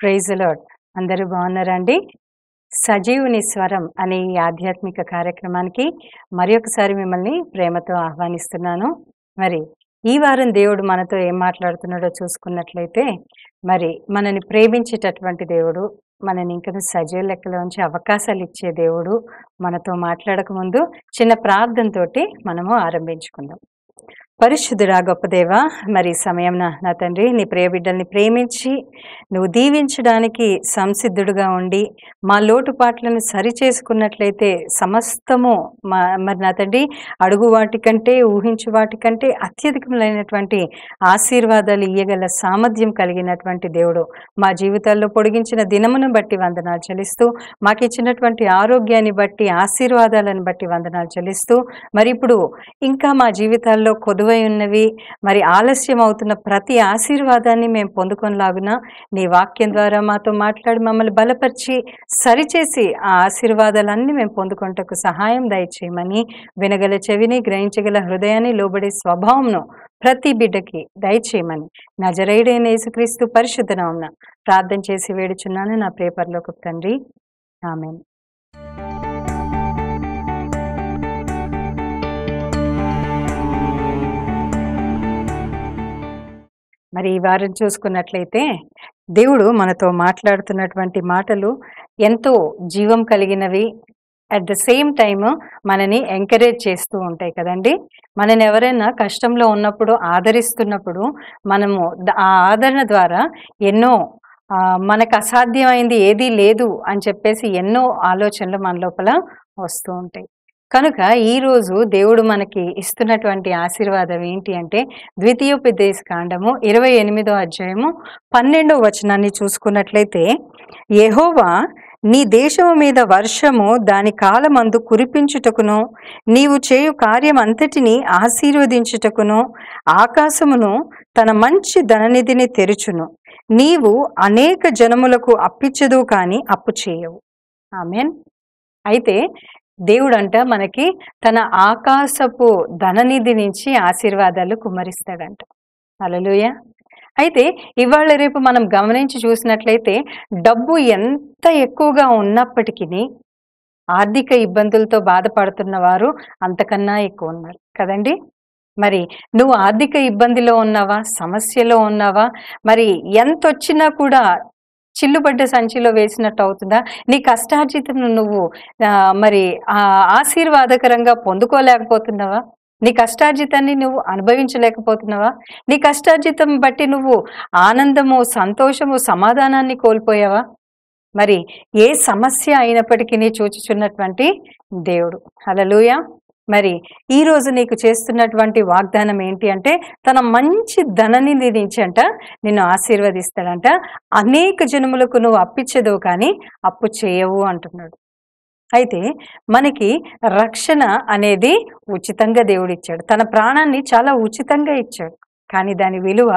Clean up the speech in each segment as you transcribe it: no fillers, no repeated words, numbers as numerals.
Praise the lord. అందరూ బాగున్నారండి? సజీవుని స్వరం అనే ఈ ఆధ్యాత్మిక కార్యక్రమానికి మరి ఒకసారి మిమ్మల్ని ప్రేమతో ఆహ్వానిస్తున్నాను. మరి ఈ వారం దేవుడు మనతో ఏం మాట్లాడుతున్నాడో చూసుకున్నట్లయితే, మరి మనని ప్రేమించేటటువంటి దేవుడు, మనని ఇంకను సజీవ లెక్కలోంచి అవకాశాలు ఇచ్చే దేవుడు మనతో మాట్లాడక ముందు చిన్న ప్రార్థనతోటి మనము ఆరంభించుకుందాం. పరిశుద్ధుడా గొప్ప దేవా, మరి సమయం నా తండ్రి, నీ ప్రియ బిడ్డల్ని ప్రేమించి నువ్వు దీవించడానికి సంసిద్ధుడుగా ఉండి మా లోటుపాట్లను సరిచేసుకున్నట్లయితే సమస్తము మరి నా తండ్రి అడుగు వాటికంటే ఊహించు వాటికంటే అత్యధికములైనటువంటి ఆశీర్వాదాలు ఇయ్యగల సామర్థ్యం కలిగినటువంటి దేవుడు, మా జీవితాల్లో పొడిగించిన దినమును బట్టి వందనాలు చెల్లిస్తూ, మాకు ఇచ్చినటువంటి ఆరోగ్యాన్ని బట్టి ఆశీర్వాదాలను బట్టి వందనాలు చెల్లిస్తూ, మరి ఇప్పుడు ఇంకా మా జీవితాల్లో కొదువై ఉన్నవి మరి ఆలస్యం అవుతున్న ప్రతి ఆశీర్వాదాన్ని మేము పొందుకొనిలాగున నీ వాక్యం ద్వారా మాతో మాట్లాడి మమ్మల్ని బలపరిచి సరిచేసి ఆ ఆశీర్వాదాలన్నీ మేము పొందుకొనుటకు సహాయం దయచేయమని, వినగల చెవిని, గ్రహించగల హృదయాన్ని, లోబడే స్వభావంను ప్రతి బిడ్డకి దయచేయమని నజరేయుడైన యేసుక్రీస్తు పరిశుద్ధ నామమున ప్రార్థన చేసి వేడుచున్నాను నా ప్రియ పరలోకపు తండ్రి, ఆమేన్. మరి ఈ వారం చూసుకున్నట్లయితే దేవుడు మనతో మాట్లాడుతున్నటువంటి మాటలు ఎంతో జీవం కలిగినవి, అట్ ద సేమ్ టైమ్ మనని ఎంకరేజ్ చేస్తూ ఉంటాయి కదండి. మనని ఎవరైనా కష్టంలో ఉన్నప్పుడు ఆదరిస్తున్నప్పుడు మనము ఆ ఆదరణ ద్వారా ఎన్నో మనకు అసాధ్యమైంది ఏదీ లేదు అని చెప్పేసి ఎన్నో ఆలోచనలు మన లోపల వస్తూ ఉంటాయి. కనుక ఈరోజు దేవుడు మనకి ఇస్తున్నటువంటి ఆశీర్వాదం ఏంటి అంటే, ద్వితీయోపదేశ కాండము 28వ అధ్యాయము 12వ వచనాన్ని చూసుకున్నట్లయితే, యెహోవా నీ దేశము మీద వర్షము దాని కాలమందు కురిపించుటకును, నీవు చేయు కార్యం అంతటిని ఆశీర్వదించుటకును ఆకాశమును తన మంచి ధననిధిని తెరుచును, నీవు అనేక జనములకు అప్పిచ్చదు కానీ అప్పు చేయవు. ఆమేన్. అయితే దేవుడంట మనకి తన ఆకాశపు ధననిధి నుంచి ఆశీర్వాదాలు కుమ్మరిస్తాడంట. హల్లెలూయా. అయితే ఇవాళ రేపు మనం గమనించి చూసినట్లయితే డబ్బు ఎంత ఎక్కువగా ఉన్నప్పటికీ ఆర్థిక ఇబ్బందులతో బాధపడుతున్న వారు అంతకన్నా ఎక్కువ ఉన్నారు కదండి. మరి నువ్వు ఆర్థిక ఇబ్బందిలో ఉన్నావా, సమస్యలో ఉన్నావా, మరి ఎంత వచ్చినా కూడా చిల్లుబడ్డ సంచిలో వేసినట్టు అవుతుందా? నీ కష్టార్జితం నువ్వు మరి ఆశీర్వాదకరంగా పొందుకోలేకపోతున్నావా? నీ కష్టార్జితాన్ని నువ్వు అనుభవించలేకపోతున్నావా? నీ కష్టార్జితం బట్టి నువ్వు ఆనందము, సంతోషము, సమాధానాన్ని కోల్పోయావా? మరి ఏ సమస్య అయినప్పటికీ చూచుచున్నటువంటి దేవుడు. హల్లెలూయా. మరి ఈరోజు నీకు చేస్తున్నటువంటి వాగ్దానం ఏంటి అంటే, తన మంచి ధననిధి నుంచి అంట నిన్ను ఆశీర్వదిస్తాడంట, అనేక జనములకు నువ్వు అప్పిచ్చదు కానీ అప్పు చేయవు అంటున్నాడు. అయితే మనకి రక్షణ అనేది ఉచితంగా దేవుడు ఇచ్చాడు. తన ప్రాణాన్ని చాలా ఉచితంగా ఇచ్చాడు. కానీ దాని విలువ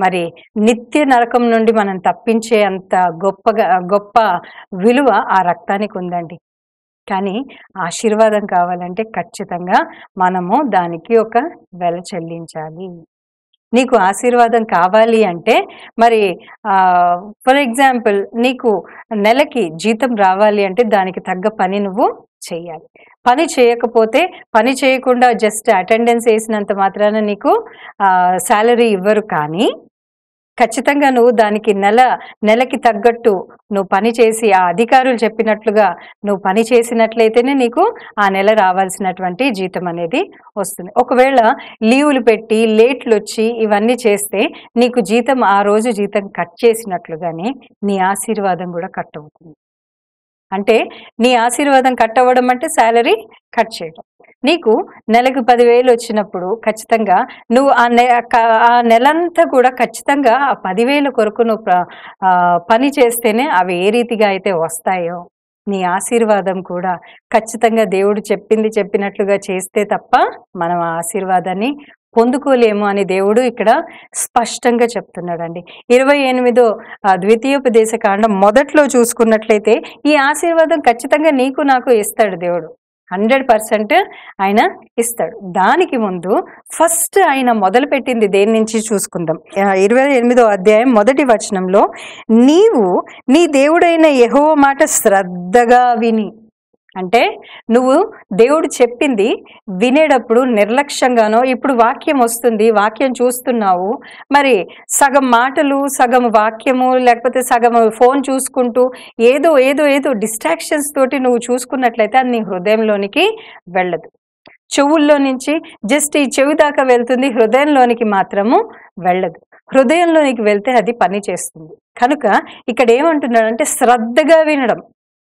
మరి నిత్య నరకం నుండి మనం తప్పించే అంత గొప్ప విలువ ఆ రక్తానికి ఉందండి. కానీ ఆశీర్వాదం కావాలంటే ఖచ్చితంగా మనము దానికి ఒక వెల చెల్లించాలి. నీకు ఆశీర్వాదం కావాలి అంటే మరి ఫర్ ఎగ్జాంపుల్ నీకు నెలకి జీతం రావాలి అంటే దానికి తగ్గ పని నువ్వు చేయాలి. పని చేయకపోతే, పని చేయకుండా జస్ట్ అటెండెన్స్ వేసినంత మాత్రాన నీకు శాలరీ ఇవ్వరు. కానీ ఖచ్చితంగా నువ్వు దానికి నెలకి తగ్గట్టు నువ్వు పని చేసి ఆ అధికారులు చెప్పినట్లుగా నువ్వు పని చేసినట్లయితేనే నీకు ఆ నెల రావాల్సినటువంటి జీతం అనేది వస్తుంది. ఒకవేళ లీవులు పెట్టి లేట్లు వచ్చి ఇవన్నీ చేస్తే నీకు జీతం ఆ రోజు జీతం కట్ చేసినట్లుగానే నీ ఆశీర్వాదం కూడా కట్ అవుతుంది. అంటే నీ ఆశీర్వాదం కట్ అవ్వడం అంటే శాలరీ కట్ చేయడం. నీకు నెలకు 10,000 వచ్చినప్పుడు ఖచ్చితంగా నువ్వు ఆ నెలంతా కూడా ఖచ్చితంగా ఆ 10,000 కొరకు నువ్వు పని చేస్తేనే అవి ఏ రీతిగా అయితే వస్తాయో, నీ ఆశీర్వాదం కూడా ఖచ్చితంగా దేవుడు చెప్పినట్లుగా చేస్తే తప్ప మనం ఆ ఆశీర్వాదాన్ని పొందుకోలేము అని దేవుడు ఇక్కడ స్పష్టంగా చెప్తున్నాడండి. 28వ ద్వితీయోపదేశ కాండం మొదట్లో చూసుకున్నట్లయితే ఈ ఆశీర్వాదం ఖచ్చితంగా నీకు నాకు ఇస్తాడు దేవుడు. 100% ఆయన ఇస్తాడు. దానికి ముందు ఫస్ట్ ఆయన మొదలుపెట్టింది దేని నుంచి చూసుకుందాం. 28వ అధ్యాయం 1వ వచనంలో, నీవు నీ దేవుడైన యెహోవా మాట శ్రద్ధగా విని. అంటే నువ్వు దేవుడు చెప్పింది వినేటప్పుడు నిర్లక్ష్యంగానో, ఇప్పుడు వాక్యం వస్తుంది, వాక్యం చూస్తున్నావు, మరి సగం మాటలు సగం వాక్యము లేకపోతే సగం ఫోన్ చూసుకుంటూ ఏదో ఏదో ఏదో డిస్ట్రాక్షన్స్ తోటి నువ్వు చూసుకున్నట్లయితే అది నీ హృదయంలోనికి వెళ్ళదు. చెవుల్లో నుంచి జస్ట్ ఈ చెవి దాకా వెళ్తుంది, హృదయంలోనికి మాత్రము వెళ్ళదు. హృదయంలోనికి వెళ్తే అది పని చేస్తుంది. కనుక ఇక్కడ ఏమంటున్నాడంటే శ్రద్ధగా వినడం.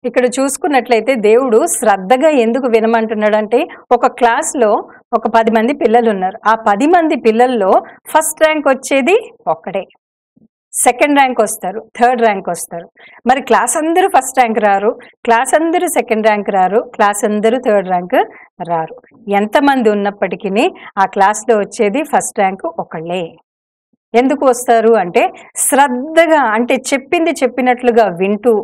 ఇక్కడ చూసుకున్నట్లయితే దేవుడు శ్రద్ధగా ఎందుకు వినమంటున్నాడంటే, ఒక క్లాస్లో ఒక 10 మంది పిల్లలు ఉన్నారు. ఆ 10 మంది పిల్లల్లో ఫస్ట్ ర్యాంక్ వచ్చేది ఒక్కడే, సెకండ్ ర్యాంక్ వస్తారు, థర్డ్ ర్యాంక్ వస్తారు. మరి క్లాస్ అందరూ ఫస్ట్ ర్యాంక్ రారు, క్లాస్ అందరూ సెకండ్ ర్యాంక్ రారు, క్లాస్ అందరూ థర్డ్ ర్యాంక్ రారు. ఎంతమంది ఉన్నప్పటికీ ఆ క్లాస్లో వచ్చేది ఫస్ట్ ర్యాంక్ ఒకళ్ళే. ఎందుకు వస్తారు అంటే శ్రద్ధగా, అంటే చెప్పింది చెప్పినట్లుగా వింటూ,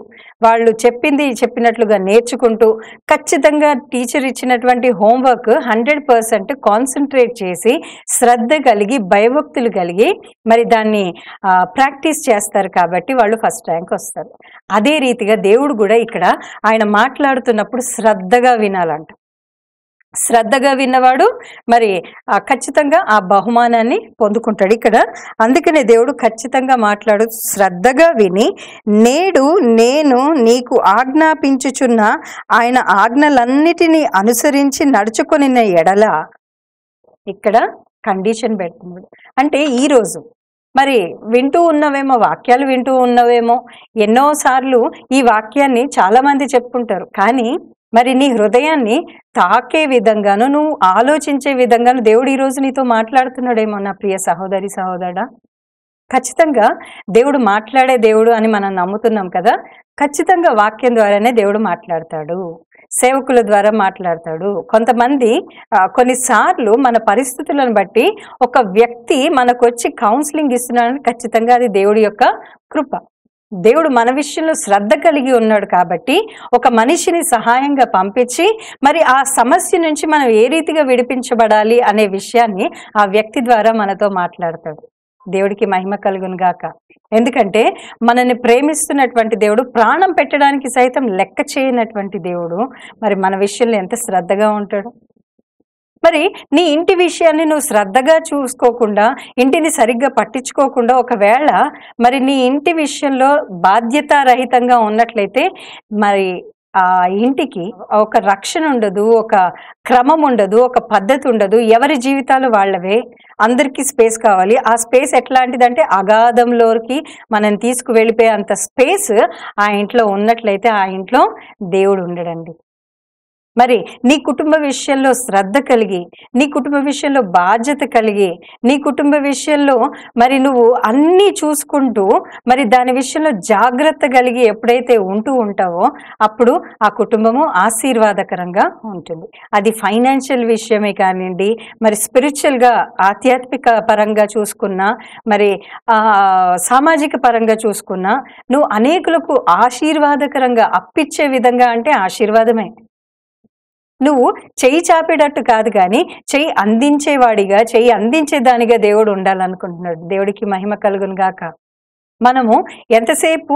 వాళ్ళు చెప్పింది చెప్పినట్లుగా నేర్చుకుంటూ, ఖచ్చితంగా టీచర్ ఇచ్చినటువంటి హోంవర్క్ 100% కాన్సన్ట్రేట్ చేసి శ్రద్ధ కలిగి భయభక్తులు కలిగి మరి దాన్ని ప్రాక్టీస్ చేస్తారు. కాబట్టి వాళ్ళు ఫస్ట్ ర్యాంక్ వస్తారు. అదే రీతిగా దేవుడు కూడా ఇక్కడ ఆయన మాట్లాడుతున్నప్పుడు శ్రద్ధగా వినాలంట. శ్రద్ధగా విన్నవాడు మరి ఖచ్చితంగా ఆ బహుమానాన్ని పొందుకుంటాడు. ఇక్కడ అందుకనే దేవుడు ఖచ్చితంగా మాట్లాడు, శ్రద్ధగా విని నేడు నేను నీకు ఆజ్ఞాపించుచున్న ఆయన ఆజ్ఞలన్నిటినీ అనుసరించి నడుచుకొని ఎడల, ఇక్కడ కండిషన్ పెడుతున్నాడు. అంటే ఈరోజు మరి వింటూ ఉన్నవేమో, వాక్యాలు వింటూ ఉన్నవేమో, ఎన్నోసార్లు ఈ వాక్యాన్ని చాలామంది చెప్పుకుంటారు, కానీ మరి నీ హృదయాన్ని తాకే విధంగాను, నువ్వు ఆలోచించే విధంగాను దేవుడు ఈరోజు నీతో మాట్లాడుతున్నాడేమో నా ప్రియ సహోదరి సహోదరుడా. ఖచ్చితంగా దేవుడు మాట్లాడే దేవుడు అని మనం నమ్ముతున్నాం కదా. ఖచ్చితంగా వాక్యం ద్వారానే దేవుడు మాట్లాడతాడు, సేవకుల ద్వారా మాట్లాడతాడు. కొంతమంది కొన్నిసార్లు మన పరిస్థితులను బట్టి ఒక వ్యక్తి మనకు వచ్చి కౌన్సిలింగ్ ఇస్తున్నాడని ఖచ్చితంగా అది దేవుడి యొక్క కృప. దేవుడు మన విషయంలో శ్రద్ధ కలిగి ఉన్నాడు కాబట్టి ఒక మనిషిని సహాయంగా పంపించి మరి ఆ సమస్య నుంచి మనం ఏ రీతిగా విడిపించబడాలి అనే విషయాన్ని ఆ వ్యక్తి ద్వారా మనతో మాట్లాడతాడు. దేవుడికి మహిమ కలుగును గాక. ఎందుకంటే మనల్ని ప్రేమిస్తున్నటువంటి దేవుడు, ప్రాణం పెట్టడానికి సైతం లెక్క చేయనటువంటి దేవుడు మరి మన విషయంలో ఎంత శ్రద్ధగా ఉంటాడు. మరి నీ ఇంటి విషయాన్ని నువ్వు శ్రద్ధగా చూసుకోకుండా, ఇంటిని సరిగ్గా పట్టించుకోకుండా ఒకవేళ మరి నీ ఇంటి విషయంలో బాధ్యతారహితంగా ఉన్నట్లయితే మరి ఆ ఇంటికి ఒక రక్షణ ఉండదు, ఒక క్రమం ఉండదు, ఒక పద్ధతి ఉండదు. ఎవరి జీవితాలు వాళ్ళవే, అందరికీ స్పేస్ కావాలి. ఆ స్పేస్ ఎట్లాంటిదంటే అగాధంలోకి మనం తీసుకువెళ్ళిపోయే అంత స్పేస్ ఆ ఇంట్లో ఉన్నట్లయితే ఆ ఇంట్లో దేవుడు ఉండడండి. మరి నీ కుటుంబ విషయంలో శ్రద్ధ కలిగి, నీ కుటుంబ విషయంలో బాధ్యత కలిగి, నీ కుటుంబ విషయంలో మరి నువ్వు అన్నీ చూసుకుంటూ మరి దాని విషయంలో జాగ్రత్త కలిగి ఎప్పుడైతే ఉంటూ ఉంటావో అప్పుడు ఆ కుటుంబము ఆశీర్వాదకరంగా ఉంటుంది. అది ఫైనాన్షియల్ విషయమే కానివ్వండి, మరి స్పిరిచువల్గా ఆధ్యాత్మిక పరంగా చూసుకున్నా, మరి సామాజిక పరంగా చూసుకున్నా, నువ్వు అనేకులకు ఆశీర్వాదకరంగా అప్పిచ్చే విధంగా అంటే ఆశీర్వాదమే. నువ్వు చెయ్యి చాపేటట్టు కాదు, కానీ చెయ్యి అందించేవాడిగా, చెయ్యి అందించేదానిగా దేవుడు ఉండాలనుకుంటున్నాడు. దేవుడికి మహిమ కలుగును గాక. మనము ఎంతసేపు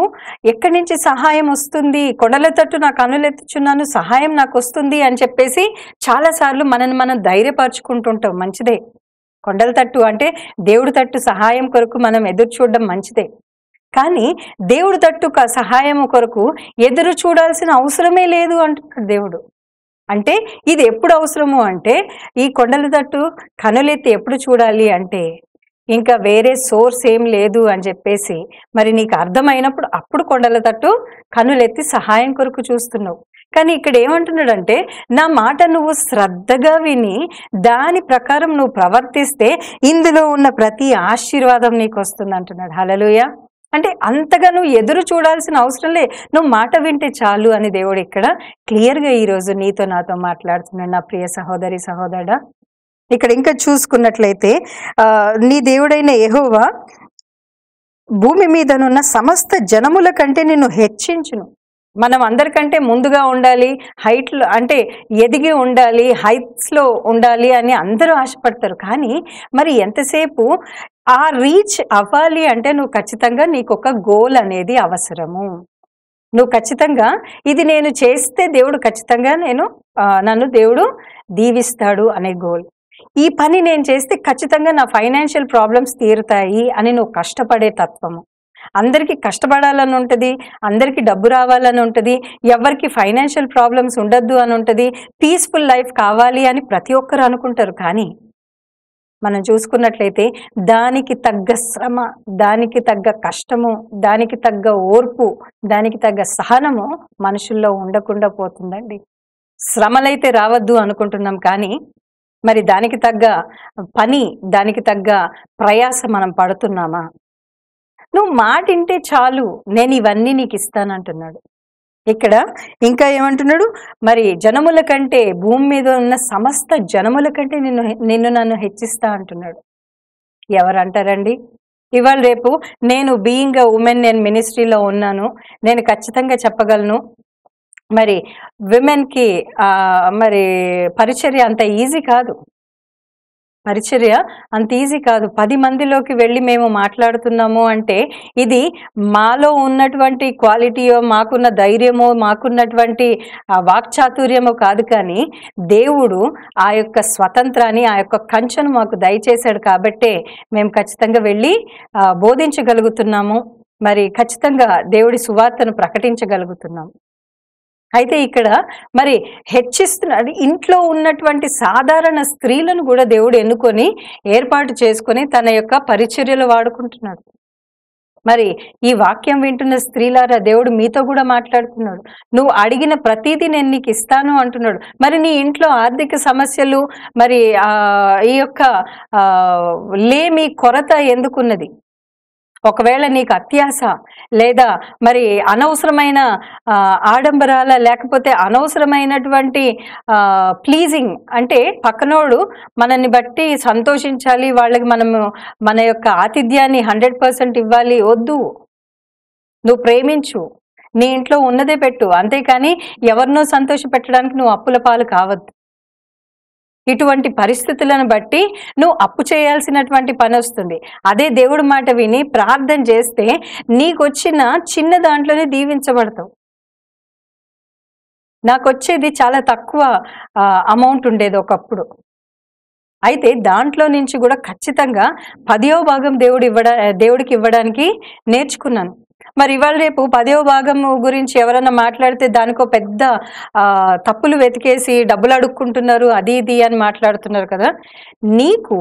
ఎక్కడి నుంచి సహాయం వస్తుంది, కొండల తట్టు నా కన్నులెత్తుచున్నాను, సహాయం నాకు వస్తుంది అని చెప్పేసి చాలాసార్లు మనల్ని మనం ధైర్యపరుచుకుంటుంటాం. మంచిదే, కొండల తట్టు అంటే దేవుడి తట్టు సహాయం కొరకు మనం ఎదురు చూడడం మంచిదే. కానీ దేవుడి తట్టు సహాయం కొరకు ఎదురు చూడాల్సిన అవసరమే లేదు అంటున్నాడు దేవుడు. అంటే ఇది ఎప్పుడు అవసరము అంటే, ఈ కొండల తట్టు కనులెత్తి ఎప్పుడు చూడాలి అంటే ఇంకా వేరే సోర్స్ ఏం లేదు అని చెప్పేసి మరి నీకు అర్థమైనప్పుడు అప్పుడు కొండల తట్టు కనులెత్తి సహాయం కొరకు చూస్తున్నావు. కానీ ఇక్కడ ఏమంటున్నాడంటే, నా మాట నువ్వు శ్రద్ధగా విని దాని ప్రకారం నువ్వు ప్రవర్తిస్తే ఇందులో ఉన్న ప్రతి ఆశీర్వాదం నీకు వస్తుంది అంటున్నాడు. హల్లెలూయా. అంటే అంతగా నువ్వు ఎదురు చూడాల్సిన అవసరం లే, నువ్వు మాట వింటే చాలు అని దేవుడు ఇక్కడ క్లియర్గా ఈరోజు నీతో నాతో మాట్లాడుతున్నాడు నా ప్రియ సహోదరి సహోదరుడా. ఇక్కడ ఇంకా చూసుకున్నట్లయితే నీ దేవుడైన యెహోవా భూమి మీదనున్న సమస్త జనముల కంటే నిన్ను హెచ్చించును. మనం అందరికంటే ముందుగా ఉండాలి, హైట్‌లో అంటే ఎదిగి ఉండాలి, హైట్స్‌లో ఉండాలి అని అందరూ ఆశపడతారు. కానీ మరి ఎంతసేపు ఆ రీచ్ అవ్వాలి అంటే నువ్వు ఖచ్చితంగా నీకొక గోల్ అనేది అవసరము. నువ్వు ఖచ్చితంగా ఇది నేను చేస్తే దేవుడు ఖచ్చితంగా నన్ను దేవుడు దీవిస్తాడు అనే గోల్. ఈ పని నేను చేస్తే ఖచ్చితంగా నా ఫైనాన్షియల్ ప్రాబ్లమ్స్ తీరుతాయి అని నువ్వు కష్టపడే తత్వము. అందరికీ కష్టపడాలని ఉంటది, అందరికీ డబ్బు రావాలని ఉంటది, ఎవ్వరికి ఫైనాన్షియల్ ప్రాబ్లమ్స్ ఉండొద్దు అని ఉంటది, పీస్‌ఫుల్ లైఫ్ కావాలి అని ప్రతి ఒక్కరు అనుకుంటారు. కానీ మనం చూసుకున్నట్లయితే దానికి తగ్గ శ్రమ, దానికి తగ్గ కష్టము, దానికి తగ్గ ఓర్పు, దానికి తగ్గ సహనము మనుషుల్లో ఉండకుండా పోతుందండి. శ్రమలైతే రావద్దు అనుకుంటున్నాం కానీ మరి దానికి తగ్గ పని, దానికి తగ్గ ప్రయాస మనం పడుతున్నామా? నువ్వు మాటింటే చాలు, నేను ఇవన్నీ నీకు ఇస్తానంటున్నాడు. ఇక్కడ ఇంకా ఏమంటున్నాడు, మరి జనముల కంటే, భూమి మీద ఉన్న సమస్త జనముల కంటే నిన్ను నన్ను హెచ్చిస్తా అంటున్నాడు. ఎవరంటారండి? ఇవాళ రేపు నేను బీయింగ్ అ ఉమెన్, నేను మినిస్ట్రీలో ఉన్నాను, నేను ఖచ్చితంగా చెప్పగలను మరి విమెన్‌కి మరి పరిచర్య అంత ఈజీ కాదు. పరిచర్య అంత ఈజీ కాదు. 10 మందిలోకి వెళ్ళి మేము మాట్లాడుతున్నాము అంటే ఇది మాలో ఉన్నటువంటి క్వాలిటీయో, మాకున్న ధైర్యమో, మాకున్నటువంటి వాక్చాతుర్యమో కాదు. కానీ దేవుడు ఆ యొక్క స్వతంత్రాన్ని, ఆ యొక్క కంచెను మాకు దయచేశాడు కాబట్టే మేము ఖచ్చితంగా వెళ్ళి బోధించగలుగుతున్నాము. మరి ఖచ్చితంగా దేవుడి సువార్తను ప్రకటించగలుగుతున్నాము. అయితే ఇక్కడ మరి హెచ్చిస్తున్నాడు. ఇంట్లో ఉన్నటువంటి సాధారణ స్త్రీలను కూడా దేవుడు ఎన్నుకొని ఏర్పాటు చేసుకొని తన యొక్క పరిచర్యలు వాడుకుంటున్నాడు. మరి ఈ వాక్యం వింటున్న స్త్రీలారా, దేవుడు మీతో కూడా మాట్లాడుతున్నాడు. నువ్వు అడిగిన ప్రతిదీ నేను నీకు ఇస్తాను అంటున్నాడు. మరి నీ ఇంట్లో ఆర్థిక సమస్యలు, మరి ఈ యొక్క లేమి, కొరత ఎందుకున్నది? ఒకవేళ నీకు అత్యాస, లేదా మరి అనవసరమైన ఆడంబరాల, లేకపోతే అనవసరమైనటువంటి ప్లీజింగ్, అంటే పక్కనోడు మనల్ని బట్టి సంతోషించాలి, వాళ్ళకి మనము మన యొక్క ఆతిథ్యాన్ని 100% ఇవ్వాలి. వద్దు, నువ్వు ప్రేమించు, నీ ఇంట్లో ఉన్నదే పెట్టు, అంతేకాని ఎవరినో సంతోష పెట్టడానికి నువ్వు అప్పుల పాలు కావద్దు. ఇటువంటి పరిస్థితులను బట్టి నువ్వు అప్పు చేయాల్సినటువంటి పని వస్తుంది. అదే దేవుడి మాట విని ప్రార్థన చేస్తే నీకొచ్చిన చిన్న దాంట్లోనే దీవించబడతావు. నాకొచ్చేది చాలా తక్కువ అమౌంట్ ఉండేది ఒకప్పుడు. అయితే దాంట్లో నుంచి కూడా ఖచ్చితంగా 10వ భాగం దేవుడికి ఇవ్వడానికి నేర్చుకున్నాను. మరి ఇవాళ రేపు 10వ భాగం గురించి ఎవరన్నా మాట్లాడితే దానికో పెద్ద తప్పులు వెతికేసి డబ్బులు అడుక్కుంటున్నారు, అది ఇది అని మాట్లాడుతున్నారు కదా. నీకు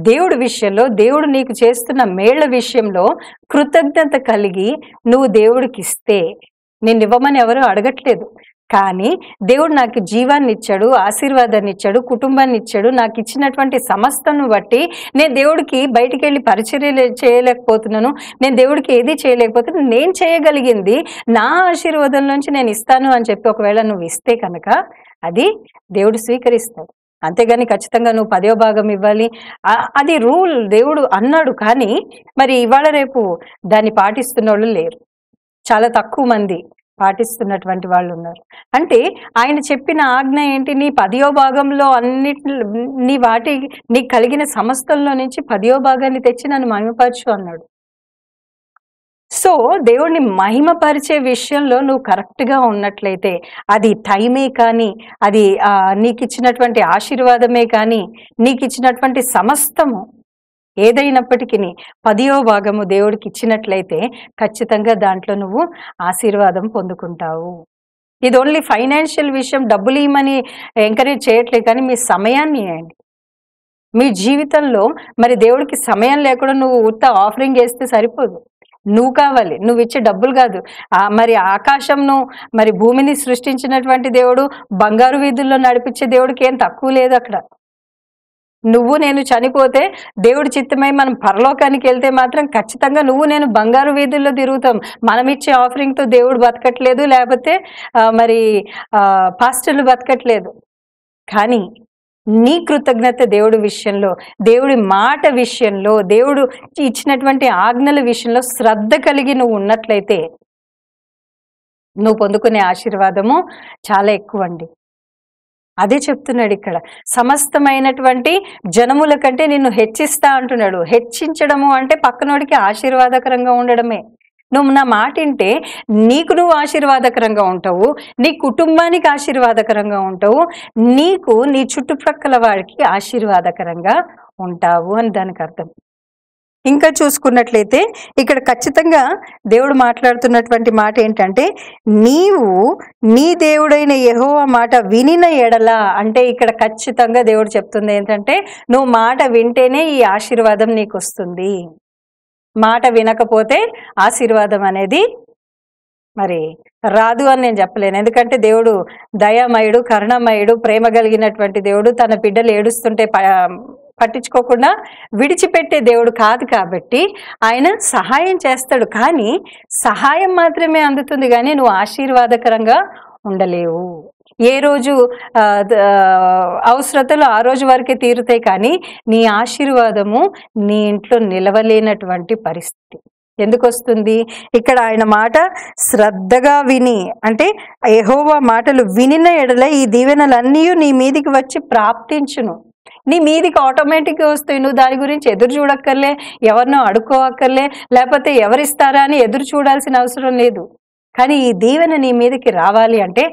దేవుడి విషయంలో, దేవుడు నీకు చేస్తున్న మేళ్ల విషయంలో కృతజ్ఞత కలిగి నువ్వు దేవుడికి ఇస్తే, నిన్నివ్వమని ఎవరు అడగట్లేదు. కానీ దేవుడు నాకు జీవాన్ని ఇచ్చాడు, ఆశీర్వాదాన్ని ఇచ్చాడు, కుటుంబాన్ని ఇచ్చాడు, నాకు ఇచ్చినటువంటి సమస్తను బట్టి నేను దేవుడికి బయటికి వెళ్ళి పరిచర్యలు చేయలేకపోతున్నాను, నేను దేవుడికి ఏది చేయలేకపోతున్నాను, నేను చేయగలిగింది నా ఆశీర్వాదం నుంచి నేను ఇస్తాను అని చెప్పి ఒకవేళ నువ్వు ఇస్తే కనుక అది దేవుడు స్వీకరిస్తాడు. అంతేగాని ఖచ్చితంగా నువ్వు 10వ భాగం ఇవ్వాలి, అది రూల్ దేవుడు అన్నాడు. కానీ మరి ఇవాళ రేపు దాన్ని పాటిస్తున్న వాళ్ళు లేరు, చాలా తక్కువ మంది పాటిస్తున్నటువంటి వాళ్ళు ఉన్నారు. అంటే ఆయన చెప్పిన ఆజ్ఞ ఏంటి? నీ 10వ భాగంలో నీకు కలిగిన సమస్తల్లో నుంచి 10వ భాగాన్ని తెచ్చి నన్ను మహిమపరచు అన్నాడు. సో దేవుడిని మహిమపరిచే విషయంలో నువ్వు కరెక్ట్గా ఉన్నట్లయితే, అది టైమే కానీ, అది నీకు ఇచ్చినటువంటి ఆశీర్వాదమే కానీ, నీకు ఇచ్చినటువంటి సమస్తము ఏదైనప్పటికీ 10వ భాగము దేవుడికి ఇచ్చినట్లయితే ఖచ్చితంగా దాంట్లో నువ్వు ఆశీర్వాదం పొందుకుంటావు. ఇది ఓన్లీ ఫైనాన్షియల్ విషయం, డబ్బులు ఇవ్వమని ఎంకరేజ్ చేయట్లేదు, కానీ మీ సమయాన్ని ఇవ్వండి. మీ జీవితంలో మరి దేవుడికి సమయం లేకుండా నువ్వు ఉత్త ఆఫరింగ్ వేస్తే సరిపోదు. నువ్వు కావాలి, నువ్వు ఇచ్చే డబ్బులు కాదు. మరి ఆకాశంను, మరి భూమిని సృష్టించినటువంటి దేవుడు, బంగారు వీధుల్లో నడిపించే దేవుడికి ఏం తక్కువ లేదు అక్కడ. నువ్వు నేను చనిపోతే దేవుడి చిత్తమై మనం పరలోకానికి వెళ్తే మాత్రం ఖచ్చితంగా నువ్వు నేను బంగారు వీధుల్లో తిరుగుతాం. మనం ఇచ్చే ఆఫరింగ్తో దేవుడు బతకట్లేదు, లేకపోతే మరి పాస్టర్లు బతకట్లేదు. కానీ నీ కృతజ్ఞత దేవుడి విషయంలో, దేవుడి మాట విషయంలో, దేవుడు ఇచ్చినటువంటి ఆజ్ఞల విషయంలో శ్రద్ధ కలిగి నువ్వు ఉన్నట్లయితే నువ్వు పొందుకునే ఆశీర్వాదము చాలా ఎక్కువండి. అదే చెప్తున్నాడు ఇక్కడ. సమస్తమైనటువంటి జనముల కంటే నిన్ను హెచ్చిస్తా అంటున్నాడు. హెచ్చించడము అంటే పక్కనోడికి ఆశీర్వాదకరంగా ఉండడమే. నువ్వు నా మాట వింటే నీకు నువ్వు ఆశీర్వాదకరంగా ఉంటావు, నీ కుటుంబానికి ఆశీర్వాదకరంగా ఉంటావు, నీకు నీ చుట్టుప్రక్కల వాడికి ఆశీర్వాదకరంగా ఉంటావు అని దానికి అర్థం. ఇంకా చూసుకున్నట్లయితే ఇక్కడ ఖచ్చితంగా దేవుడు మాట్లాడుతున్నటువంటి మాట ఏంటంటే, నీవు నీ దేవుడైన యెహోవా మాట వినిన ఎడల, అంటే ఇక్కడ ఖచ్చితంగా దేవుడు చెప్తుంది ఏంటంటే, నువ్వు మాట వింటేనే ఈ ఆశీర్వాదం నీకు వస్తుంది. మాట వినకపోతే ఆశీర్వాదం అనేది మరి రాదు అని నేను చెప్పలేను. ఎందుకంటే దేవుడు దయామయుడు, కరుణమయుడు, ప్రేమ కలిగినటువంటి దేవుడు. తన బిడ్డలు ఏడుస్తుంటే పట్టించుకోకుండా విడిచిపెట్టే దేవుడు కాదు. కాబట్టి ఆయన సహాయం చేస్తాడు, కానీ సహాయం మాత్రమే అందుతుంది, కానీ నువ్వు ఆశీర్వాదకరంగా ఉండలేవు. ఏ రోజు అవసరతలు ఆ రోజు వరకే తీరుతాయి, కానీ నీ ఆశీర్వాదము నీ ఇంట్లో నిలవలేనటువంటి పరిస్థితి ఎందుకు వస్తుంది? ఇక్కడ ఆయన మాట శ్రద్ధగా విని, అంటే యెహోవా మాటలు వినిన ఎడల ఈ దీవెనలన్నీ నీ మీదికి వచ్చి ప్రాప్తించును. నీ మీదికి ఆటోమేటిక్గా వస్తాయి. నువ్వు దాని గురించి ఎదురు చూడక్కర్లే, ఎవరినో అడుక్కోవక్కర్లే, లేకపోతే ఎవరిస్తారా అని ఎదురు చూడాల్సిన అవసరం లేదు. కానీ ఈ దీవెన నీ మీదకి రావాలి అంటే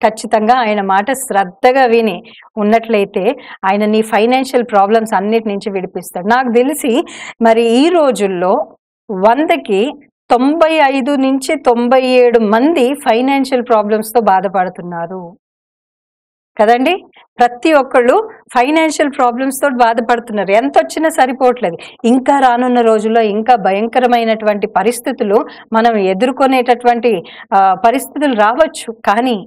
ఖచ్చితంగా ఆయన మాట శ్రద్ధగా విని ఉన్నట్లయితే ఆయన నీ ఫైనాన్షియల్ ప్రాబ్లమ్స్ అన్నిటి నుంచి విడిపిస్తాడు. నాకు తెలిసి మరి ఈ రోజుల్లో 100కి 95 నుంచి 97 మంది ఫైనాన్షియల్ ప్రాబ్లమ్స్తో బాధపడుతున్నారు కదండి. ప్రతి ఒక్కళ్ళు ఫైనాన్షియల్ ప్రాబ్లమ్స్ తోటి బాధపడుతున్నారు. ఎంత వచ్చినా సరిపోవట్లేదు. ఇంకా రానున్న రోజుల్లో ఇంకా భయంకరమైనటువంటి పరిస్థితులు మనం ఎదుర్కొనేటటువంటి పరిస్థితులు రావచ్చు. కానీ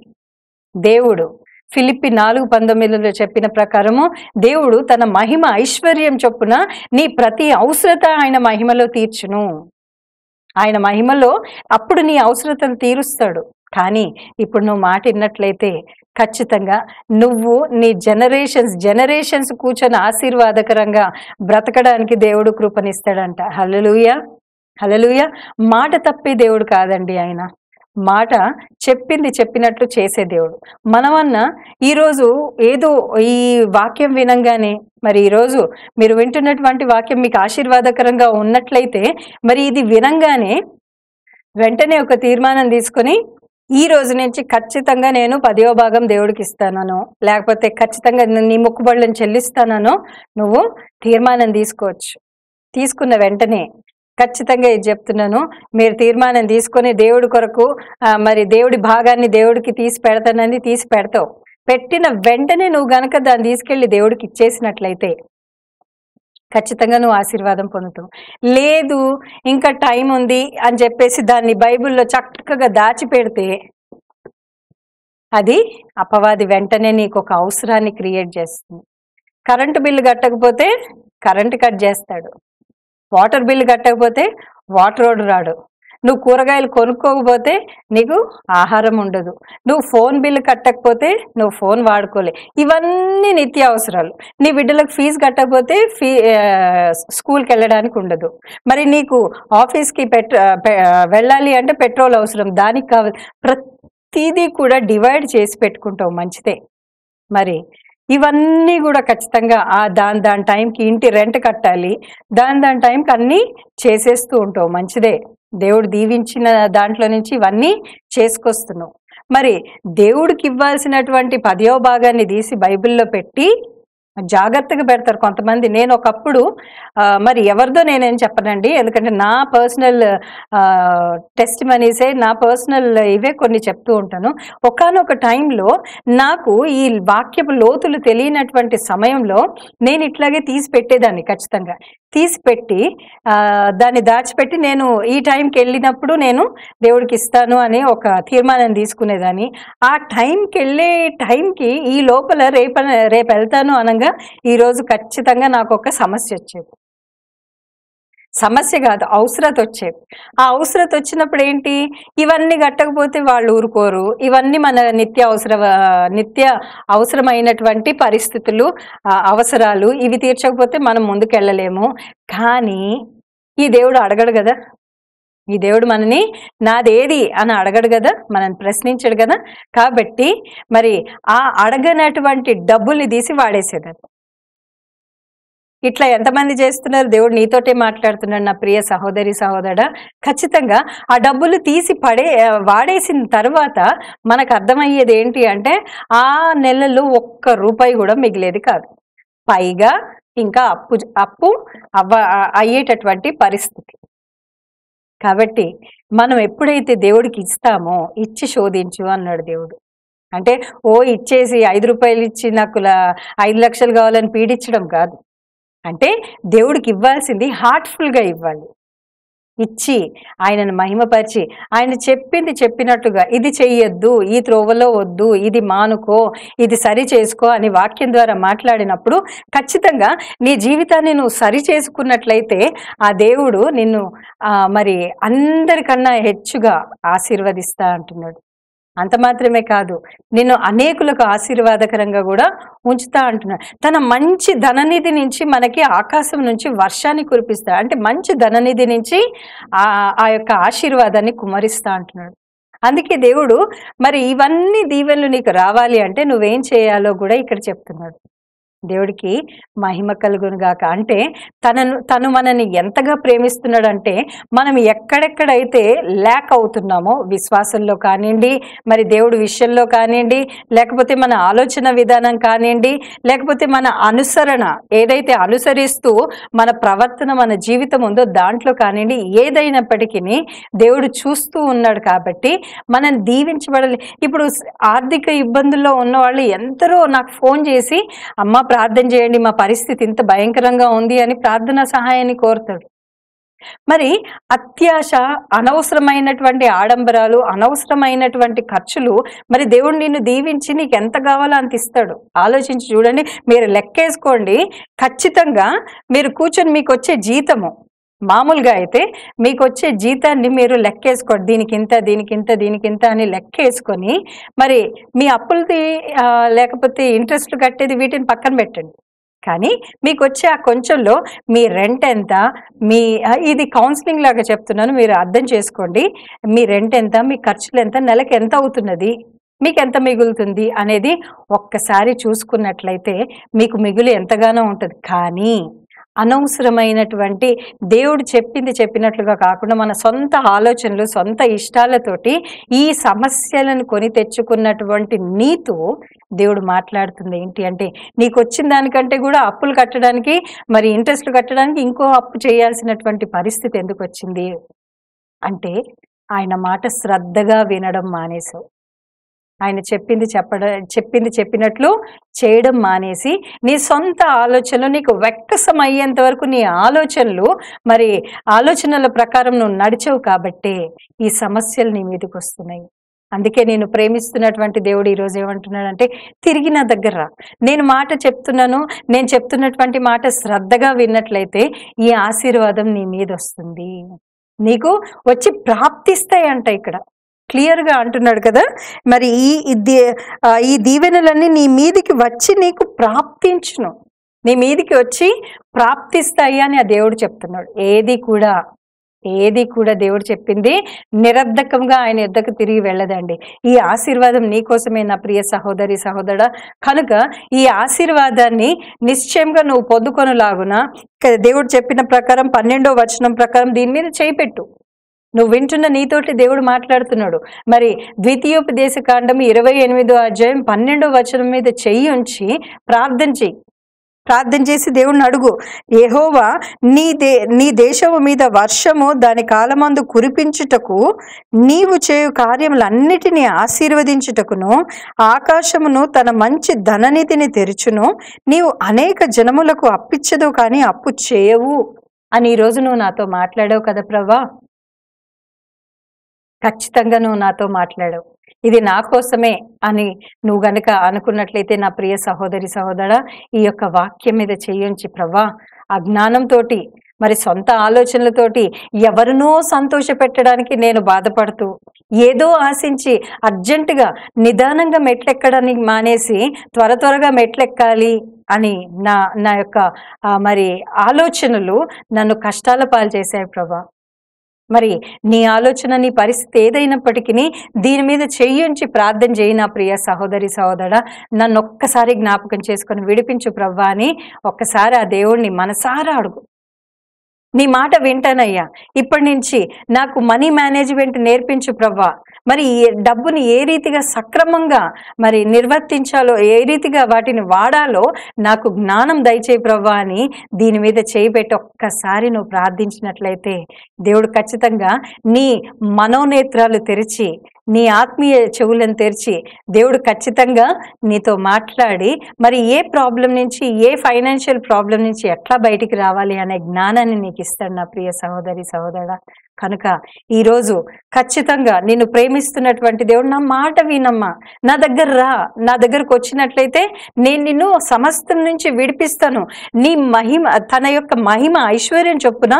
దేవుడు ఫిలిప్పి 4:19 చెప్పిన ప్రకారము దేవుడు తన మహిమ ఐశ్వర్యం చొప్పున నీ ప్రతి అవసరత ఆయన మహిమలో తీర్చును. ఆయన మహిమలో అప్పుడు నీ అవసరతను తీరుస్తాడు. కానీ ఇప్పుడు నువ్వు మాట విన్నట్లయితే ఖచ్చితంగా నువ్వు నీ జనరేషన్స్ కూర్చొని ఆశీర్వాదకరంగా బ్రతకడానికి దేవుడు కృపనిస్తాడంట. హల్లెలూయా, హల్లెలూయా. మాట తప్పే దేవుడు కాదండి ఆయన. మాట చెప్పింది చెప్పినట్లు చేసే దేవుడు. మనమన్నా ఈరోజు ఏదో ఈ వాక్యం వినంగానే, మరి ఈరోజు మీరు వింటున్నటువంటి వాక్యం మీకు ఆశీర్వాదకరంగా ఉన్నట్లయితే, మరి ఇది వినంగానే వెంటనే ఒక తీర్మానం తీసుకొని ఈ రోజు నుంచి ఖచ్చితంగా నేను 10వ భాగం దేవుడికి ఇస్తానో, లేకపోతే ఖచ్చితంగా నీ మొక్కుబడులను చెల్లిస్తానో నువ్వు తీర్మానం తీసుకోవచ్చు. తీసుకున్న వెంటనే ఖచ్చితంగా ఇది చెప్తున్నాను, మీరు తీర్మానం తీసుకొని దేవుడి కొరకు మరి దేవుడి భాగాన్ని దేవుడికి తీసి పెడతానని తీసి పెడతావు. పెట్టిన వెంటనే నువ్వు గనక దాన్ని తీసుకెళ్లి దేవుడికి ఇచ్చేసినట్లయితే ఖచ్చితంగా నువ్వు ఆశీర్వాదం పొందుతావు. లేదు ఇంకా టైం ఉంది అని చెప్పేసి దాన్ని బైబిల్లో చక్కగా దాచిపెడితే అది అపవాది వెంటనే నీకు ఒక అవసరాన్ని క్రియేట్ చేస్తుంది. కరెంటు బిల్లు కట్టకపోతే కరెంటు కట్ చేస్తాడు, వాటర్ బిల్లు కట్టకపోతే వాటర్ రాడు, నువ్వు కూరగాయలు కొనుక్కోకపోతే నీకు ఆహారం ఉండదు, నువ్వు ఫోన్ బిల్లు కట్టకపోతే నువ్వు ఫోన్ వాడుకోలే. ఇవన్నీ నిత్య అవసరాలు. నీ బిడ్డలకు ఫీజు కట్టకపోతే స్కూల్కి వెళ్ళడానికి ఉండదు. మరి నీకు ఆఫీస్కి వెళ్ళాలి అంటే పెట్రోల్ అవసరం, దానికి కావాలి. ప్రతిదీ కూడా డివైడ్ చేసి పెట్టుకుంటావు, మంచిదే. మరి ఇవన్నీ కూడా ఖచ్చితంగా దాని టైంకి ఇంటి రెంట్ కట్టాలి, దాని టైంకి అన్నీ చేసేస్తూ ఉంటావు, మంచిదే. దేవుడు దీవించిన దాంట్లో నుంచి ఇవన్నీ చేసుకొస్తున్నావు. మరి దేవుడికి ఇవ్వాల్సినటువంటి 10వ భాగాన్ని తీసి బైబిల్లో పెట్టి జాగ్రత్తగా పెడతారు కొంతమంది. నేను ఒకప్పుడు మరి ఎవరిదో నేనేం చెప్పనండి, ఎందుకంటే నా పర్సనల్ టెస్టిమనీసే, నా పర్సనల్ ఇవే కొన్ని చెప్తూ ఉంటాను. ఒకానొక టైంలో నాకు ఈ వాక్యపు లోతులు తెలియనటువంటి సమయంలో నేను ఇట్లాగే తీసి పెట్టేదాన్ని. ఖచ్చితంగా తీసి పెట్టి దాన్ని దాచిపెట్టి నేను ఈ టైంకి వెళ్ళినప్పుడు నేను దేవుడికి ఇస్తాను అని ఒక తీర్మానం తీసుకునేదాన్ని. ఆ టైంకి వెళ్ళే టైంకి ఈ లోపల రేపు వెళ్తాను అనగా ఈరోజు ఖచ్చితంగా నాకు ఒక సమస్య వచ్చేది. సమస్య కాదు, అవసరత వచ్చేది. ఆ అవసరత వచ్చినప్పుడు ఏంటి, ఇవన్నీ కట్టకపోతే వాళ్ళు ఊరుకోరు. ఇవన్నీ మన నిత్య అవసరమైనటువంటి పరిస్థితులు, అవసరాలు. ఇవి తీర్చకపోతే మనం ముందుకెళ్ళలేము. కానీ ఈ దేవుడు అడగడు కదా. ఈ దేవుడు మనని నాదేది అని అడగడు కదా, మనని ప్రశ్నించడు కదా. కాబట్టి మరి ఆ అడగనటువంటి డబ్బుల్ని తీసి వాడేసేదాన్ని. ఇట్లా ఎంతమంది చేస్తున్నారు? దేవుడు నీతోటే మాట్లాడుతున్నాడు నా ప్రియ సహోదరి సహోదరుడా. ఖచ్చితంగా ఆ డబ్బులు తీసి వాడేసిన తర్వాత మనకు అర్థమయ్యేది ఏంటి అంటే ఆ నెలలో ఒక్క రూపాయి కూడా మిగిలేది కాదు. పైగా ఇంకా అప్పు అయ్యేటటువంటి పరిస్థితి. కాబట్టి మనం ఎప్పుడైతే దేవుడికి ఇస్తామో, ఇచ్చి శోధించు అన్నాడు దేవుడు. అంటే ఇచ్చేసి 5 రూపాయలు ఇచ్చి నాకు 5 లక్షలు కావాలని పీడించడం కాదు. అంటే దేవుడికి ఇవ్వాల్సింది హార్ట్ఫుల్గా ఇవ్వాలి. ఇచ్చి ఆయనను మహిమపరిచి ఆయన చెప్పింది చెప్పినట్టుగా ఇది చెయ్యొద్దు, ఈ త్రోవలో వద్దు, ఇది మానుకో, ఇది సరి చేసుకో అని వాక్యం ద్వారా మాట్లాడినప్పుడు ఖచ్చితంగా నీ జీవితాన్ని నువ్వు సరి చేసుకున్నట్లయితే ఆ దేవుడు నిన్ను మరి అందరికన్నా హెచ్చుగా ఆశీర్వదిస్తా అంటున్నాడు. అంత మాత్రమే కాదు, నిన్ను అనేకులకు ఆశీర్వాదకరంగా కూడా ఉంచుతా అంటున్నాడు. తన మంచి ధననిధి నుంచి మనకి ఆకాశం నుంచి వర్షాన్ని కురిపిస్తా, అంటే మంచి ధననిధి నుంచి ఆ యొక్క ఆశీర్వాదాన్ని కుమరిస్తా అంటున్నాడు. అందుకే దేవుడు మరి ఇవన్నీ దీవెనలు నీకు రావాలి అంటే నువ్వేం చేయాలో కూడా ఇక్కడ చెప్తున్నాడు. దేవుడికి మహిమ కలుగును గాక. అంటే తను మనని ఎంతగా ప్రేమిస్తున్నాడంటే మనం ఎక్కడెక్కడైతే ల్యాక్ అవుతున్నామో విశ్వాసంలో కానివ్వండి, మరి దేవుడి విషయంలో కానివ్వండి, లేకపోతే మన ఆలోచన విధానం కానివ్వండి, లేకపోతే మన అనుసరణ ఏదైతే అనుసరిస్తూ మన ప్రవర్తన మన జీవితం ఉందో దాంట్లో కానివ్వండి, ఏదైనప్పటికీ దేవుడు చూస్తూ ఉన్నాడు. కాబట్టి మనం దీవించబడాలి. ఇప్పుడు ఆర్థిక ఇబ్బందుల్లో ఉన్న వాళ్ళు ఎందరో నాకు ఫోన్ చేసి అమ్మ ప్రార్థన చేయండి, మా పరిస్థితి ఇంత భయంకరంగా ఉంది అని ప్రార్థనా సహాయాన్ని కోరుతాడు. మరి అత్యాశ, అనవసరమైనటువంటి ఆడంబరాలు, అనవసరమైనటువంటి ఖర్చులు, మరి దేవుడు నిన్ను దీవించి నీకు ఎంత కావాలో అంత ఇస్తాడు. ఆలోచించి చూడండి, మీరు లెక్కేసుకోండి. ఖచ్చితంగా మీరు కూర్చొని మీకు వచ్చే జీతము మామూలుగా అయితే మీకు వచ్చే జీతాన్ని మీరు లెక్కేసుకోండి, దీనికింత దీనికింత దీనికింత అని లెక్కేసుకొని మరి మీ అప్పులది లేకపోతే ఇంట్రెస్ట్లు కట్టేది వీటిని పక్కన పెట్టండి. కానీ మీకు వచ్చే ఆ కొంచెంలో మీ రెంట్ ఎంత, ఇది కౌన్సిలింగ్ లాగా చెప్తున్నాను, మీరు అర్థం చేసుకోండి. మీ రెంట్ ఎంత, మీ ఖర్చులు ఎంత, నెలకి ఎంత అవుతున్నది, మీకు ఎంత మిగులుతుంది అనేది ఒక్కసారి చూసుకున్నట్లయితే మీకు మిగులు ఎంతగానో ఉంటుంది. కానీ అనవసరమైనటువంటి దేవుడు చెప్పినట్లుగా కాకుండా మన సొంత ఆలోచనలు, సొంత ఇష్టాలతోటి ఈ సమస్యలను కొని తెచ్చుకున్నటువంటి నీతో దేవుడు మాట్లాడుతుంది ఏంటి అంటే, నీకు వచ్చిన దానికంటే కూడా అప్పులు కట్టడానికి, మరి ఇంట్రెస్ట్లు కట్టడానికి ఇంకో అప్పు చేయాల్సినటువంటి పరిస్థితి ఎందుకు వచ్చింది అంటే ఆయన మాట శ్రద్ధగా వినడం మానేసావు. ఆయన చెప్పింది చెప్పినట్లు చేయడం మానేసి నీ సొంత ఆలోచనలు నీకు వెక్కసం అయ్యేంత వరకు నీ ఆలోచనల ప్రకారం నువ్వు నడిచావు కాబట్టే ఈ సమస్యలు నీ మీదకి వస్తున్నాయి. అందుకే నేను ప్రేమిస్తున్నటువంటి దేవుడు ఈరోజు ఏమంటున్నాడంటే, తిరిగి నా దగ్గర రా, నేను మాట చెప్తున్నాను, నేను చెప్తున్నటువంటి మాట శ్రద్ధగా విన్నట్లయితే ఈ ఆశీర్వాదం నీ మీద వస్తుంది, నీకు వచ్చి ప్రాప్తిస్తాయంట. ఇక్కడ క్లియర్గా అంటున్నాడు కదా. మరి ఈ దీవెనలన్నీ నీ మీదికి వచ్చి నీకు ప్రాప్తించును, నీ మీదికి వచ్చి ప్రాప్తిస్తాయి అని ఆ దేవుడు చెప్తున్నాడు. ఏది కూడా దేవుడు చెప్పింది నిరర్ధకంగా ఆయన యుద్ధకు తిరిగి వెళ్ళదండి. ఈ ఆశీర్వాదం నీకోసమే నా ప్రియ సహోదరి సహోదరుడా. కనుక ఈ ఆశీర్వాదాన్ని నిశ్చయంగా నువ్వు పొందుకొనులాగున దేవుడు చెప్పిన ప్రకారం 12వ వచనం ప్రకారం దీని మీద చేయిపెట్టు. నువ్వు వింటున్న నీతోటి దేవుడు మాట్లాడుతున్నాడు. మరి ద్వితీయోపదేశ కాండం 28వ అధ్యాయం 12వ వచనం మీద చెయ్యి ఉంచి ప్రార్థన చేసి దేవుణ్ణి అడుగు, యెహోవా నీ దేశము మీద వర్షము దాని కాలమందు కురిపించుటకు, నీవు చేయు కార్యములన్నిటినీ ఆశీర్వదించుటకును, ఆకాశమును తన మంచి ధననిధిని తెరుచును, నీవు అనేక జనములకు అప్పిచ్చదు కానీ అప్పు చేయవు అని ఈరోజు నువ్వు నాతో మాట్లాడావు కదా ప్రభా. ఖచ్చితంగా నువ్వు నాతో మాట్లాడావు, ఇది నా కోసమే అని నువ్వు గనక అనుకున్నట్లయితే నా ప్రియ సహోదరి సహోదరా, ఈ యొక్క వాక్యం మీద చెయ్యించి ప్రభా, అజ్ఞానంతో మరి సొంత ఆలోచనలతోటి ఎవరినో సంతోష పెట్టడానికి నేను బాధపడుతూ ఏదో ఆశించి అర్జెంటుగా నిదానంగా మెట్లెక్కడానికి మానేసి త్వరగా మెట్లెక్కాలి అని నా యొక్క మరి ఆలోచనలు నన్ను కష్టాల పాలు చేశాయి ప్రభా. మరి నీ ఆలోచన, నీ పరిస్థితి ఏదైనప్పటికీ దీని మీద చెయ్యుంచి ప్రార్థన చేయి నా ప్రియ సహోదరి సహోదరా. నన్ను ఒక్కసారి జ్ఞాపకం చేసుకొని విడిపించు ప్రవ్వా అని ఒక్కసారి ఆ దేవుణ్ణి మనసారా అడుగు. నీ మాట వింటానయ్యా, ఇప్పటి నుంచి నాకు మనీ మేనేజ్మెంట్ నేర్పించు ప్రవ్వా. మరి డబ్బుని ఏ రీతిగా సక్రమంగా మరి నిర్వర్తించాలో, ఏ రీతిగా వాటిని వాడాలో నాకు జ్ఞానం దయచేయి ప్రవ్వా అని దీని మీద చేయిపెట్టి ఒక్కసారి నువ్వు ప్రార్థించినట్లయితే దేవుడు ఖచ్చితంగా నీ మనోనేత్రాలు తెరిచి, నీ ఆత్మీయ చెవులను తెరిచి దేవుడు ఖచ్చితంగా నీతో మాట్లాడి మరి ఏ ప్రాబ్లం నుంచి, ఏ ఫైనాన్షియల్ ప్రాబ్లం నుంచి ఎట్లా బయటికి రావాలి అనే జ్ఞానాన్ని నీకు ఇస్తాడు నా ప్రియ సహోదరి సహోదరా. కనుక ఈరోజు ఖచ్చితంగా నిన్ను ప్రేమిస్తున్నటువంటి దేవుడు నా మాట వినమ్మా, నా దగ్గర రా, నా దగ్గరకు వచ్చినట్లయితే నేను నిన్ను సమస్తం నుంచి విడిపిస్తాను. నీ మహిమ, తన యొక్క మహిమ ఐశ్వర్యం చొప్పున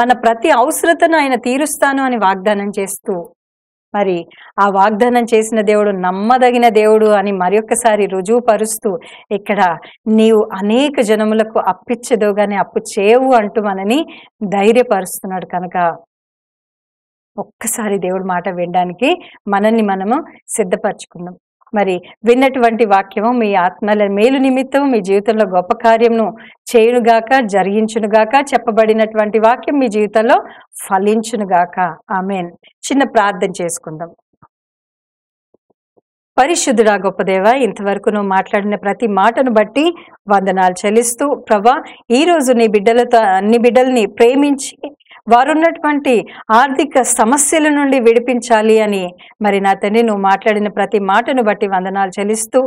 మన ప్రతి అవసరతను ఆయన తీరుస్తాను అని వాగ్దానం చేస్తూ, మరి ఆ వాగ్దానం చేసిన దేవుడు నమ్మదగిన దేవుడు అని మరొకసారి రుజువుపరుస్తూ ఇక్కడ నీవు అనేక జనములకు అప్పిచ్చదో గాని అప్పు చేయవు అంటూ మనని ధైర్యపరుస్తున్నాడు. కనుక ఒక్కసారి దేవుడి మాట వినడానికి మనల్ని మనము సిద్ధపరచుకుందాం. మరి విన్నటువంటి వాక్యము మీ ఆత్మల మేలు నిమిత్తం మీ జీవితంలో గొప్ప కార్యమును చేయునుగాక, జరిగించునుగాక. చెప్పబడినటువంటి వాక్యం మీ జీవితంలో ఫలించునుగాక. ఆమేన్. చిన్న ప్రార్థన చేసుకుందాం. పరిశుద్ధుడా గొప్ప దేవా, ఇంతవరకు నువ్వు మాట్లాడిన ప్రతి మాటను బట్టి వందనాలు చెల్లిస్తూ ప్రభా, ఈరోజు నీ బిడ్డల్ని ప్రేమించి వారున్నటువంటి ఆర్థిక సమస్యల నుండి విడిపించాలి అని మరి నా తండ్రి నువ్వు మాట్లాడిన ప్రతి మాటను బట్టి వందనాలు చెల్లిస్తూ,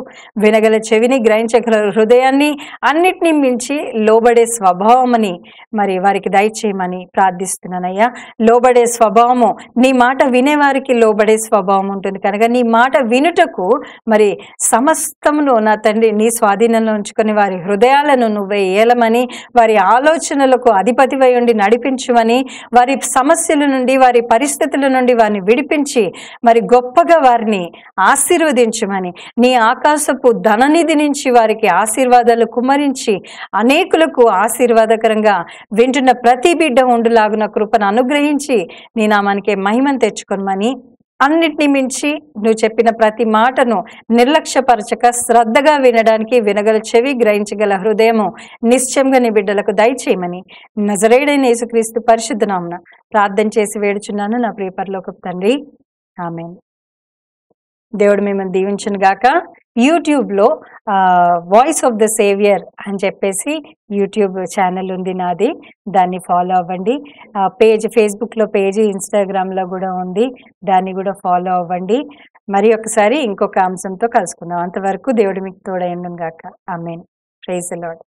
వినగల చెవిని, గ్రహించగల హృదయాన్ని, అన్నిటినీ మించి లోబడే స్వభావమని మరి వారికి దయచేయమని ప్రార్థిస్తున్నానయ్యా. లోబడే స్వభావము, నీ మాట వినేవారికి లోబడే స్వభావం ఉంటుంది కనుక నీ మాట వినుటకు మరి సమస్తమును నా తండ్రి నీ స్వాధీనంలో ఉంచుకొని వారి హృదయాలను నువ్వే ఏలమని, వారి ఆలోచనలకు అధిపతివై ఉండి నడిపించుమని, వారి సమస్యల నుండి, వారి పరిస్థితుల నుండి వారిని విడిపించి మరి గొప్పగా వారిని ఆశీర్వదించమని, నీ ఆకాశపు ధననిధి నుంచి వారికి ఆశీర్వాదాలు కుమ్మరించి అనేకులకు ఆశీర్వాదకరంగా వింటున్న ప్రతి బిడ్డ ఉండులాగున కృపను అనుగ్రహించి నీ నామానికి మహిమను తెచ్చుకోమని, అన్నిటినీ మించి నువ్వు చెప్పిన ప్రతి మాటను నిర్లక్ష్యపరచక శ్రద్ధగా వినడానికి వినగల చెవి, గ్రహించగల హృదయము నిశ్చయంగా నీ బిడ్డలకు దయచేయమని నజరేయుడైన యేసుక్రీస్తు పరిశుద్ధ నామమున ప్రార్థన చేసి వేడుచున్నాను నా ప్రియ పరలోకపు తండ్రి. ఆమేన్. దేవుడు మిమ్మల్ని దీవించును గాక. యూట్యూబ్లో వాయిస్ ఆఫ్ ద సేవియర్ అని చెప్పేసి యూట్యూబ్ ఛానల్ ఉంది నాది, దాన్ని ఫాలో అవ్వండి. పేజ్ ఫేస్బుక్లో పేజీ, ఇన్స్టాగ్రామ్లో కూడా ఉంది, దాన్ని కూడా ఫాలో అవ్వండి. మరి ఒకసారి ఇంకొక అంశంతో కలుసుకుందాం. అంతవరకు దేవుడు మీకు తోడై ఉండును గాక. ఆమేన్. Praise the lord.